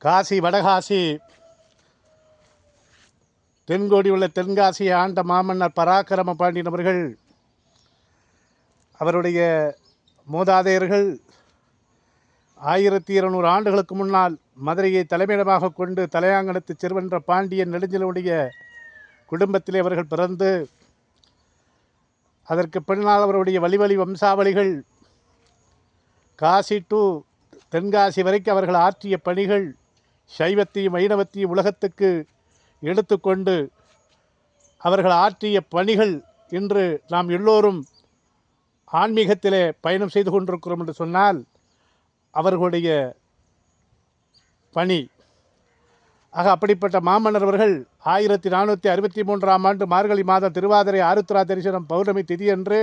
காசி வடகாசி தென்கோடி உள்ள தென்காசியை ஆண்ட மாமன்னர் பராக்கிரம பாண்டியன் அவர்கள் அவருடைய மூதாதையர்கள் 1200 ஆண்டுகளுக்கு முன்னால் மதுரையை தலைமையிடமாக கொண்டு தலையாங்கனத்து செருவென்ற பாண்டியன் நெடுஞ்செழியனுடைய குடும்பத்திலே அவர்கள் பிறந்து அதற்கு பின்னால் அவருடைய வழிவழி வம்சாவளிகள் காசி டு தென்காசி வரைக்கும் அவர்கள் ஆற்றிய பணிகள் சைவத்தையும் வைணவத்தையும் உலகத்துக்கு எடுத்துக்கொண்டு அவர்கள் ஆற்றிய பணிகள் இன்று நாம் எல்லோரும் ஆன்மீகத்திலே பயணம் செய்து கொண்டிருக்கிறோம் என்று சொன்னால் அவர்களுடைய பணி. ஆக அப்படிப்பட்ட மாமன்னர் அவர்கள் 1463ஆம் ஆண்டு மார்கழி மாதம் திருவாதிரை ஆருத்ரா தரிசனம் பௌர்ணமி திதியன்று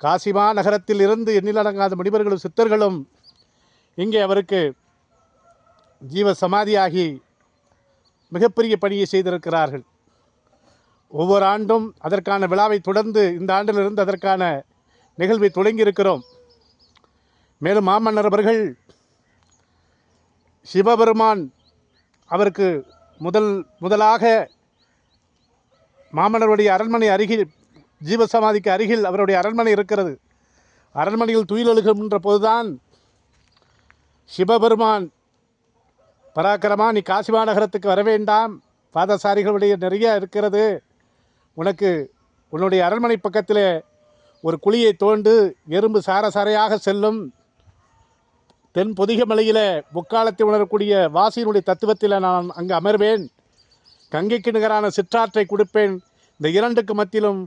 காசிமா நகரத்தில் இருந்து எண்ணிலடங்காத முனிவர்களும் சித்தர்களும் இங்கே அவருக்கு ஜீவ சமாதியாகி மிகப்பெரிய பணியை செய்திருக்கிறார்கள். ஒவ்வொரு ஆண்டும் அதற்கான விழாவை தொடர்ந்து இந்த ஆண்டிலிருந்து அதற்கான நிகழ்வை தொடங்கியிருக்கிறோம். மேலும் மாமன்னர் அவர்கள் சிவபெருமான் அவருக்கு முதலாக மாமன்னருடைய அரண்மனை அருகில் ஜீவசமாதிக்கு அருகில் அவருடைய அரண்மனை இருக்கிறது. அரண்மனையில் துயிலெழுகின்ற போதுதான் சிவபெருமான் பராக்கிரமா நீ காசி மாநகரத்துக்கு வர வேண்டாம், பாதசாரிகளுடைய நிறைய இருக்கிறது, உனக்கு உன்னுடைய அரண்மனை பக்கத்தில் ஒரு குழியை தோண்டு எறும்பு சாரசாரையாக செல்லும், தென் பொதிகை மலையில் முக்காலத்தை உணரக்கூடிய வாசியினுடைய தத்துவத்தில் நான் அங்கு அமர்வேன், கங்கைக்கு நிகரான சிற்றாற்றை கொடுப்பேன், இந்த இரண்டுக்கு மத்தியிலும்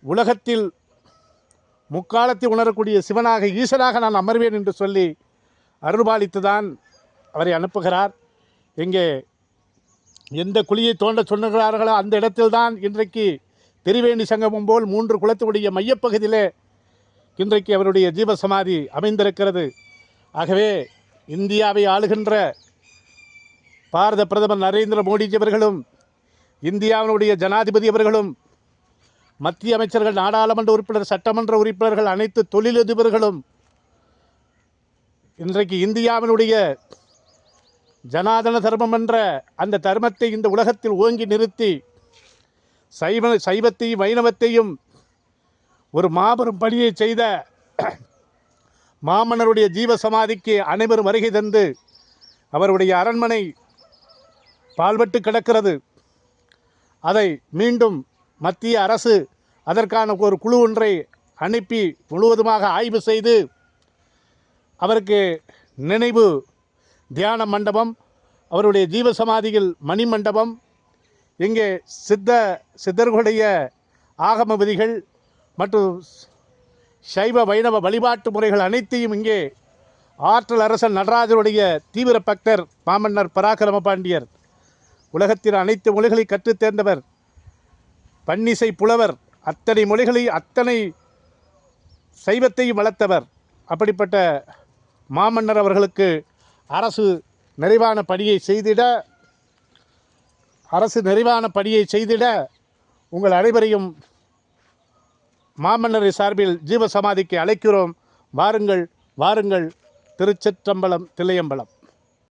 உலகத்தில் முக்காலத்தை உணரக்கூடிய சிவனாக ஈசனாக நான் அமர்வேன் என்று சொல்லி அருள்பாலித்துதான் அவரை அனுப்புகிறார். இங்கே எந்த குழியை தோண்ட சொன்னுகிறார்களோ அந்த இடத்தில்தான் இன்றைக்கு திரிவேணி சங்கமம் போல் 3 குளத்துடைய மையப்பகுதியிலே இன்றைக்கு அவருடைய ஜீவசமாதி அமைந்திருக்கிறது. ஆகவே இந்தியாவை ஆளுகின்ற பாரத பிரதமர் நரேந்திர மோடிஜி அவர்களும் இந்தியாவினுடைய ஜனாதிபதி அவர்களும் மத்திய அமைச்சர்கள், நாடாளுமன்ற உறுப்பினர், சட்டமன்ற உறுப்பினர்கள், அனைத்து தொழிலதிபர்களும் இன்றைக்கு இந்தியாவினுடைய ஜனாதன தர்மம் என்ற அந்த தர்மத்தை இந்த உலகத்தில் ஓங்கி நிறுத்தி சைவத்தையும் வைணவத்தையும் ஒரு மாபெரும் பணியை செய்த மாமன்னருடைய ஜீவசமாதிக்கு அனைவரும் வருகை தந்து அவருடைய அரண்மனை பால்பட்டு கிடக்கிறது. அதை மீண்டும் மத்திய அரசு அதற்கான ஒரு குழு ஒன்றை அனுப்பி முழுவதுமாக ஆய்வு செய்து அவருக்கு நினைவு தியான மண்டபம், அவருடைய ஜீவசமாதியில் மணி மண்டபம், இங்கே சித்தர்களுடைய ஆகம விதிகள் மற்றும் சைவ வைணவ வழிபாட்டு முறைகள் அனைத்தையும் இங்கே ஆற்றல் அரசன் நடராஜருடைய தீவிர பக்தர் மாமன்னர் பராக்கிரம பாண்டியர், உலகத்தின் அனைத்து மொழிகளை கற்றுத் தேர்ந்தவர், பன்னிசை புலவர், அத்தனை மொழிகளை அத்தனை சைவத்தையும் வளர்த்தவர். அப்படிப்பட்ட மாமன்னர் அவர்களுக்கு அரசு நிறைவான பணியை செய்திட உங்கள் அனைவரையும் மாமன்னரை சார்பில் ஜீவசமாதிக்கு அழைக்கிறோம். வாருங்கள் வாருங்கள். திருச்சிற்றம்பலம் தில்லையம்பலம்.